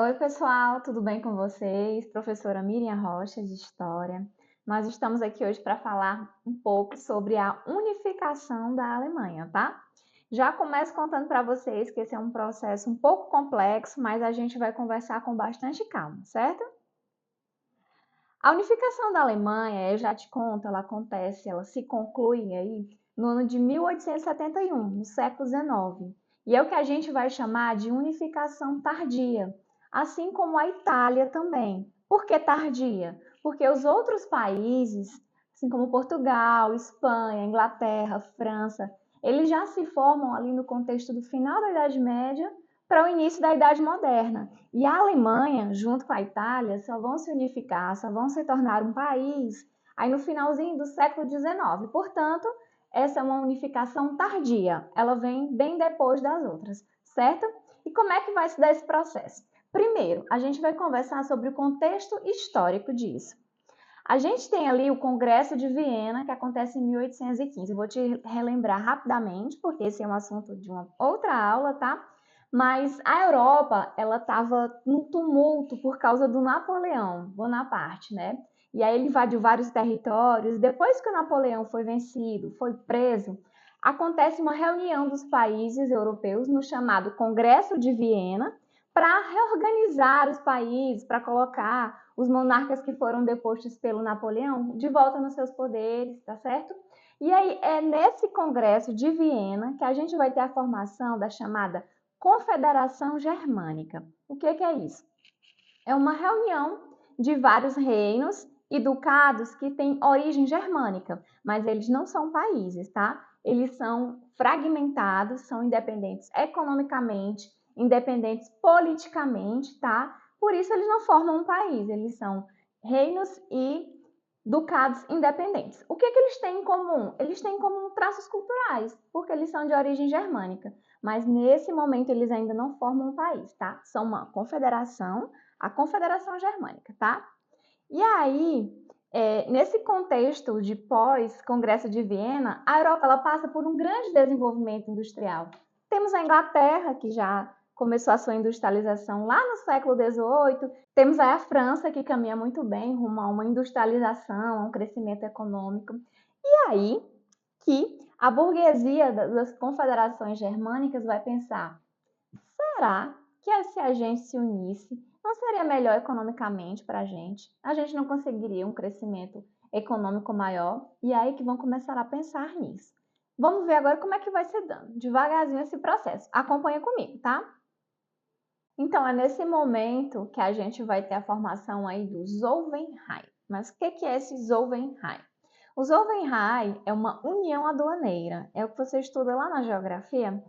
Oi, pessoal, tudo bem com vocês? Professora Miriam Rocha, de História. Nós estamos aqui hoje para falar um pouco sobre a unificação da Alemanha, tá? Já começo contando para vocês que esse é um processo um pouco complexo, mas a gente vai conversar com bastante calma, certo? A unificação da Alemanha, eu já te conto, ela se conclui aí no ano de 1871, no século XIX. E é o que a gente vai chamar de unificação tardia, assim como a Itália também. Por que tardia? Porque os outros países, assim como Portugal, Espanha, Inglaterra, França, eles já se formam ali no contexto do final da Idade Média para o início da Idade Moderna. E a Alemanha, junto com a Itália, só vão se unificar, só vão se tornar um país aí no finalzinho do século XIX. Portanto, essa é uma unificação tardia, ela vem bem depois das outras, certo? E como é que vai se dar esse processo? Primeiro, a gente vai conversar sobre o contexto histórico disso. A gente tem ali o Congresso de Viena, que acontece em 1815. Eu vou te relembrar rapidamente, porque esse é um assunto de uma outra aula, tá? Mas a Europa, ela estava num tumulto por causa do Napoleão Bonaparte, né? E aí ele invadiu vários territórios. Depois que o Napoleão foi vencido, foi preso, acontece uma reunião dos países europeus no chamado Congresso de Viena para reorganizar os países, para colocar os monarcas que foram depostos pelo Napoleão de volta nos seus poderes, tá certo? E aí é nesse Congresso de Viena que a gente vai ter a formação da chamada Confederação Germânica. O que é isso? É uma reunião de vários reinos e ducados que têm origem germânica, mas eles não são países, tá? Eles são fragmentados, são independentes economicamente, independentes politicamente, tá? Por isso eles não formam um país, eles são reinos e ducados independentes. O que eles têm em comum? Eles têm em comum traços culturais, porque eles são de origem germânica, mas nesse momento eles ainda não formam um país, tá? São uma confederação, a Confederação Germânica, tá? E aí, nesse contexto de pós-Congresso de Viena, a Europa ela passa por um grande desenvolvimento industrial. Temos a Inglaterra, que já começou a sua industrialização lá no século XVIII, temos a França, que caminha muito bem rumo a uma industrialização, a um crescimento econômico. E aí que a burguesia das confederações germânicas vai pensar: será que se a gente se unisse, não seria melhor economicamente para a gente? A gente não conseguiria um crescimento econômico maior? E aí que vão começar a pensar nisso. Vamos ver agora como é que vai se dando, devagarzinho esse processo. Acompanha comigo, tá? Então, é nesse momento que a gente vai ter a formação aí do Zollverein. Mas o que é esse Zollverein? O Zollverein é uma união aduaneira. É o que você estuda lá na geografia.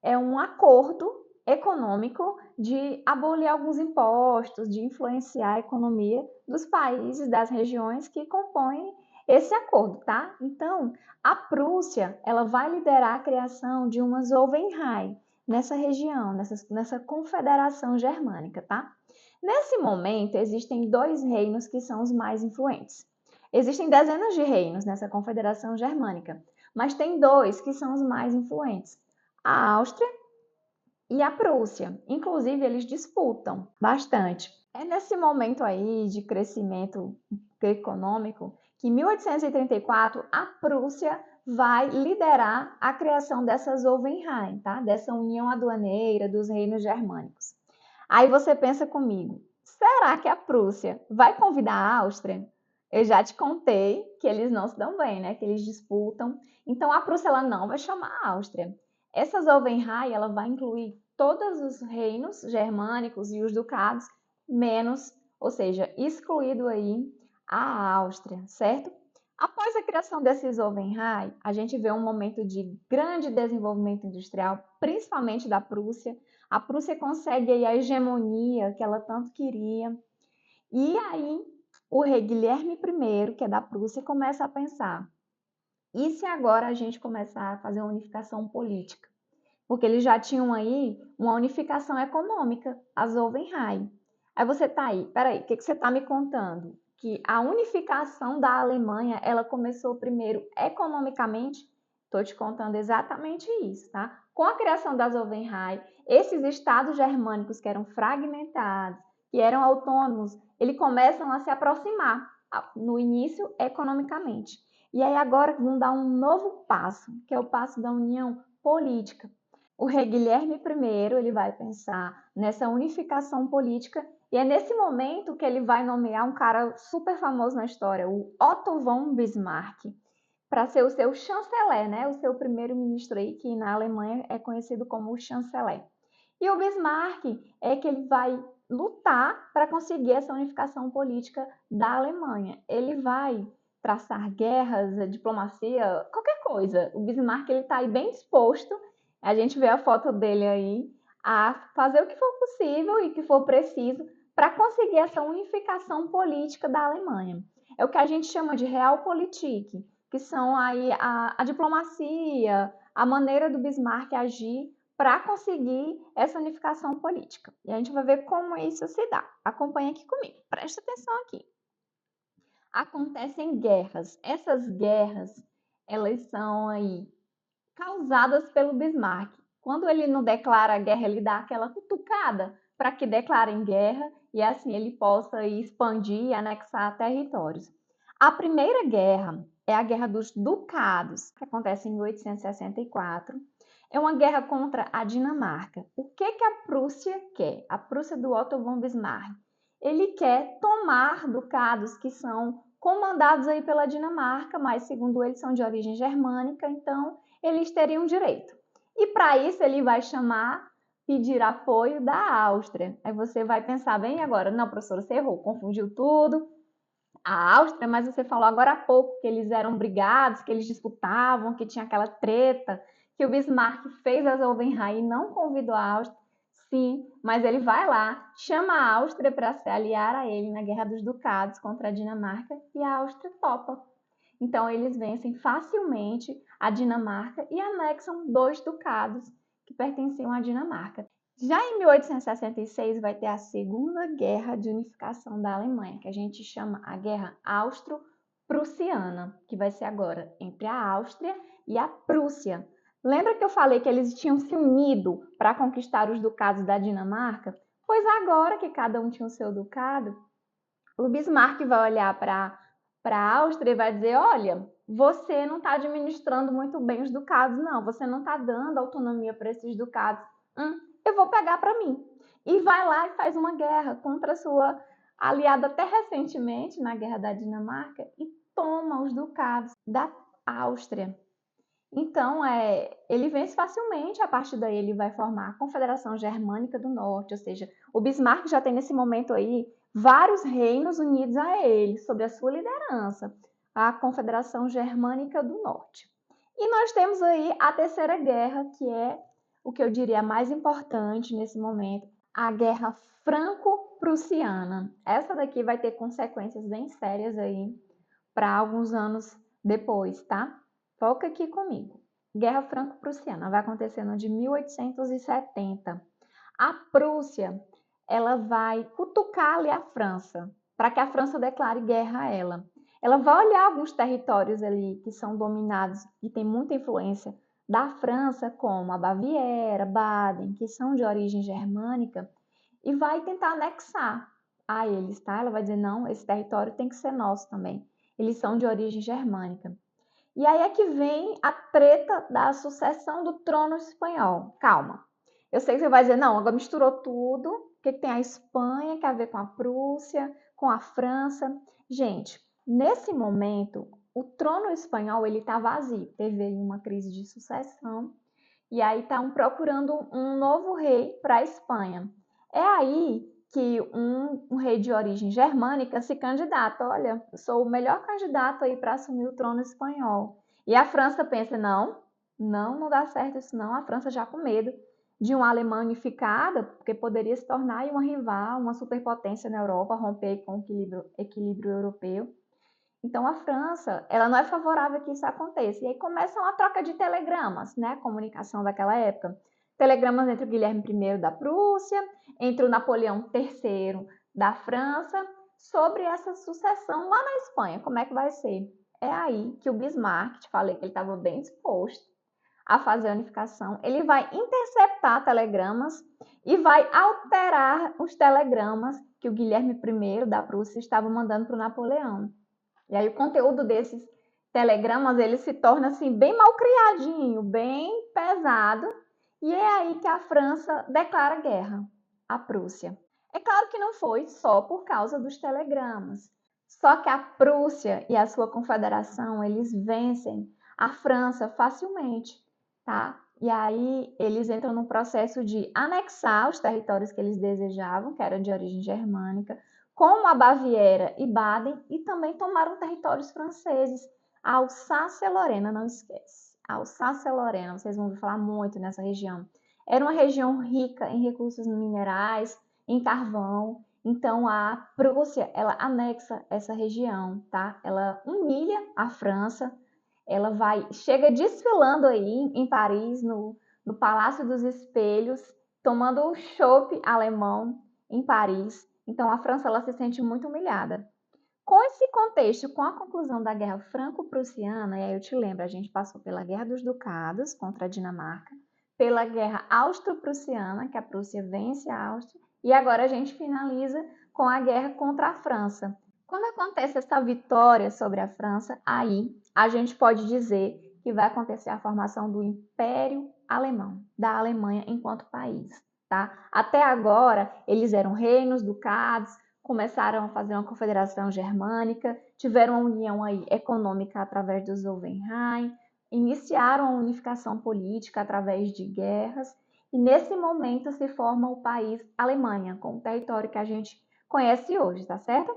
É um acordo econômico de abolir alguns impostos, de influenciar a economia dos países, das regiões que compõem esse acordo, tá? Então, a Prússia, ela vai liderar a criação de uma Zollverein nessa região, nessa confederação germânica, tá? Nesse momento, existem dois reinos que são os mais influentes. Existem dezenas de reinos nessa confederação germânica, mas tem dois que são os mais influentes: a Áustria e a Prússia. Inclusive, eles disputam bastante. É nesse momento aí de crescimento econômico que, em 1834, a Prússia vai liderar a criação dessa Zollverein, tá? Dessa união aduaneira dos reinos germânicos. Aí você pensa comigo, será que a Prússia vai convidar a Áustria? Eu já te contei que eles não se dão bem, né? Que eles disputam. Então a Prússia ela não vai chamar a Áustria. Essa Zollverein ela vai incluir todos os reinos germânicos e os ducados, menos, ou seja, excluído aí a Áustria, certo? Após a criação desse Zollverein, a gente vê um momento de grande desenvolvimento industrial, principalmente da Prússia. A Prússia consegue aí a hegemonia que ela tanto queria. E aí o rei Guilherme I, que é da Prússia, começa a pensar: e se agora a gente começar a fazer uma unificação política? Porque eles já tinham aí uma unificação econômica, a Zollverein. Aí você tá aí, peraí, o que você está me contando? Que a unificação da Alemanha, ela começou primeiro economicamente? Estou te contando exatamente isso, tá? Com a criação das Zollverein, esses estados germânicos que eram fragmentados, que eram autônomos, eles começam a se aproximar, no início, economicamente. E aí agora vão dar um novo passo, que é o passo da união política. O rei Guilherme I, ele vai pensar nessa unificação política e é nesse momento que ele vai nomear um cara super famoso na história, o Otto von Bismarck, para ser o seu chanceler, né? O seu primeiro-ministro aí, que na Alemanha é conhecido como o chanceler. E o Bismarck é que ele vai lutar para conseguir essa unificação política da Alemanha. Ele vai traçar guerras, diplomacia, qualquer coisa. O Bismarck ele está aí bem disposto, a gente vê a foto dele aí, a fazer o que for possível e que for preciso para conseguir essa unificação política da Alemanha. É o que a gente chama de Realpolitik, que são aí a diplomacia, a maneira do Bismarck agir para conseguir essa unificação política. E a gente vai ver como isso se dá. Acompanha aqui comigo, presta atenção aqui. Acontecem guerras. Essas guerras, elas são aí causadas pelo Bismarck. Quando ele não declara a guerra, ele dá aquela cutucada para que declarem guerra e assim ele possa expandir e anexar territórios. A primeira guerra é a Guerra dos Ducados, que acontece em 1864. É uma guerra contra a Dinamarca. O que a Prússia quer? A Prússia do Otto von Bismarck. Ele quer tomar ducados que são comandados aí pela Dinamarca, mas segundo ele são de origem germânica, então eles teriam direito. E para isso ele vai pedir apoio da Áustria. Aí você vai pensar bem agora, não, professora, você errou, confundiu tudo. A Áustria, mas você falou agora há pouco que eles eram brigados, que eles disputavam, que tinha aquela treta, que o Bismarck fez a Zollverein e não convidou a Áustria. Sim, mas ele vai lá, chama a Áustria para se aliar a ele na Guerra dos Ducados contra a Dinamarca e a Áustria topa. Então eles vencem facilmente a Dinamarca e anexam 2 ducados que pertenciam à Dinamarca. Já em 1866 vai ter a Segunda Guerra de Unificação da Alemanha, que a gente chama a Guerra Austro-Prussiana, que vai ser agora entre a Áustria e a Prússia. Lembra que eu falei que eles tinham se unido para conquistar os ducados da Dinamarca? Pois agora que cada um tinha o seu ducado, o Bismarck vai olhar para a Áustria e vai dizer, olha, você não está administrando muito bem os ducados, não. Você não está dando autonomia para esses ducados. Eu vou pegar para mim. E vai lá e faz uma guerra contra a sua aliada até recentemente, na Guerra da Dinamarca, e toma os ducados da Áustria. Então, ele vence facilmente, a partir daí ele vai formar a Confederação Germânica do Norte, ou seja, o Bismarck já tem nesse momento aí vários reinos unidos a ele, sob a sua liderança, a Confederação Germânica do Norte. E nós temos aí a Terceira Guerra, que é o que eu diria mais importante nesse momento, a Guerra Franco-Prussiana. Essa daqui vai ter consequências bem sérias aí para alguns anos depois, tá? Foca aqui comigo. Guerra Franco-Prussiana vai acontecer no de 1870. A Prússia, ela vai cutucar ali a França, para que a França declare guerra a ela. Ela vai olhar alguns territórios ali que são dominados e tem muita influência da França, como a Baviera, Baden, que são de origem germânica, e vai tentar anexar a eles, tá? Ela vai dizer, não, esse território tem que ser nosso também. Eles são de origem germânica. E aí é que vem a treta da sucessão do trono espanhol. Calma. Eu sei que você vai dizer, não, agora misturou tudo. O que tem a Espanha, que a ver com a Prússia, com a França. Gente, nesse momento, o trono espanhol ele está vazio. Teve aí uma crise de sucessão. E aí estão procurando um novo rei para a Espanha. É aí que um rei de origem germânica se candidata. Olha, eu sou o melhor candidato aí para assumir o trono espanhol. E a França pensa, não dá certo isso não. A França já com medo de uma Alemanha unificada, porque poderia se tornar uma rival, uma superpotência na Europa, romper com o equilíbrio europeu. Então, a França, ela não é favorável que isso aconteça. E aí começa uma troca de telegramas, né? Comunicação daquela época. Telegramas entre o Guilherme I da Prússia, entre o Napoleão III da França, sobre essa sucessão lá na Espanha. Como é que vai ser é aí que o Bismarck, te falei que ele estava bem disposto a fazer a unificação, ele vai interceptar telegramas e vai alterar os telegramas que o Guilherme I da Prússia estava mandando para o Napoleão. E aí o conteúdo desses telegramas, ele se torna assim bem mal criadinho, bem pesado, e é aí que a França declara guerra à Prússia. É claro que não foi só por causa dos telegramas. Só que a Prússia e a sua confederação, eles vencem a França facilmente, tá? E aí eles entram no processo de anexar os territórios que eles desejavam, que eram de origem germânica, como a Baviera e Baden, e também tomaram territórios franceses. A Alsácia-Lorena, não esquece. A Alsácia-Lorena, vocês vão ouvir falar muito nessa região. Era uma região rica em recursos minerais, em carvão. Então a Prússia, ela anexa essa região, tá? Ela humilha a França. Ela chega desfilando aí em Paris, no Palácio dos Espelhos, tomando o chopp alemão em Paris. Então a França ela se sente muito humilhada. Com esse contexto, com a conclusão da Guerra Franco-Prussiana, e aí eu te lembro, a gente passou pela Guerra dos Ducados contra a Dinamarca, pela Guerra Austro-Prussiana, que a Prússia vence a Áustria, e agora a gente finaliza com a guerra contra a França. Quando acontece essa vitória sobre a França, aí a gente pode dizer que vai acontecer a formação do Império Alemão, da Alemanha enquanto país. Tá? Até agora, eles eram reinos, ducados, começaram a fazer uma confederação germânica, tiveram uma união aí econômica através dos Zollverein, iniciaram a unificação política através de guerras, e nesse momento se forma o país Alemanha, com o território que a gente conhece hoje, tá certo?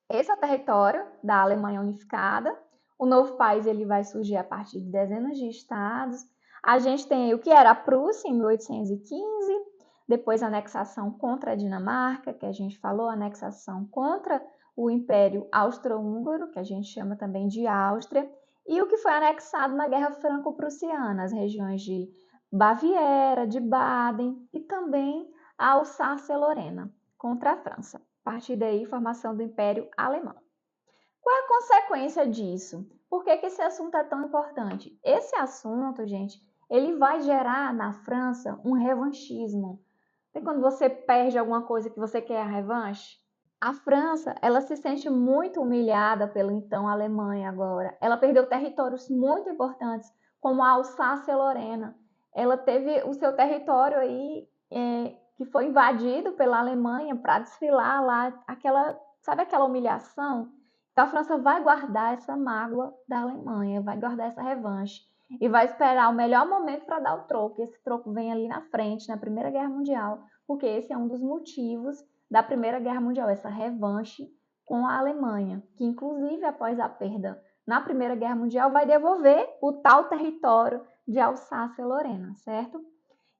Esse é o território da Alemanha unificada. O novo país ele vai surgir a partir de dezenas de estados. A gente tem o que era a Prússia em 1815, depois a anexação contra a Dinamarca, que a gente falou, a anexação contra o Império Austro-Húngaro, que a gente chama também de Áustria, e o que foi anexado na Guerra Franco-Prussiana, as regiões de Baviera, de Baden e também a Alsácia-Lorena contra a França. A partir daí, formação do Império Alemão. Qual é a consequência disso? Por que esse assunto é tão importante? Esse assunto, gente, ele vai gerar na França um revanchismo. E quando você perde alguma coisa que você quer a revanche? A França, ela se sente muito humilhada pela então Alemanha agora. Ela perdeu territórios muito importantes, como a Alsácia-Lorena. Ela teve o seu território aí que foi invadido pela Alemanha para desfilar lá, sabe aquela humilhação? Então a França vai guardar essa mágoa da Alemanha, vai guardar essa revanche e vai esperar o melhor momento para dar o troco. Esse troco vem ali na frente, na Primeira Guerra Mundial, porque esse é um dos motivos da Primeira Guerra Mundial, essa revanche com a Alemanha, que inclusive após a perda na Primeira Guerra Mundial vai devolver o tal território de Alsácia-Lorena, certo?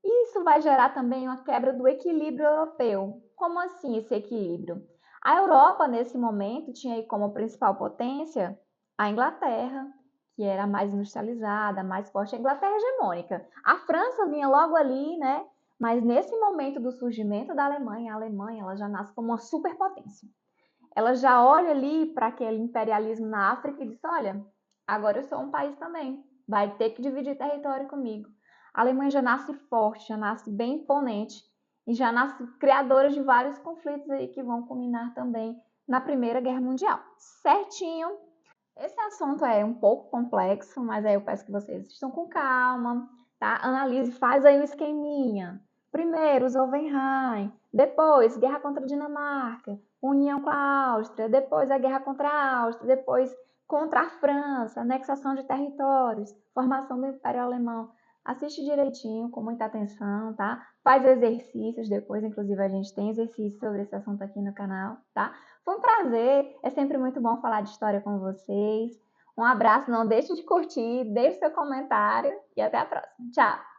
E isso vai gerar também uma quebra do equilíbrio europeu. Como assim esse equilíbrio? A Europa, nesse momento, tinha aí como principal potência a Inglaterra, que era mais industrializada, mais forte, a Inglaterra hegemônica. A França vinha logo ali, né? Mas nesse momento do surgimento da Alemanha, a Alemanha ela já nasce como uma superpotência. Ela já olha ali para aquele imperialismo na África e diz: olha, agora eu sou um país também, vai ter que dividir território comigo. A Alemanha já nasce forte, já nasce bem imponente e já nasce criadora de vários conflitos aí que vão culminar também na Primeira Guerra Mundial. Certinho? Esse assunto é um pouco complexo, mas aí eu peço que vocês estejam com calma, tá? Analise, faz aí um esqueminha. Primeiro, os Zollverein, depois, guerra contra a Dinamarca, união com a Áustria, depois a guerra contra a Áustria, depois contra a França, anexação de territórios, formação do Império Alemão. Assiste direitinho, com muita atenção, tá? Faz exercícios depois, inclusive a gente tem exercícios sobre esse assunto aqui no canal, tá? Foi um prazer, é sempre muito bom falar de história com vocês. Um abraço, não deixe de curtir, deixe seu comentário e até a próxima. Tchau!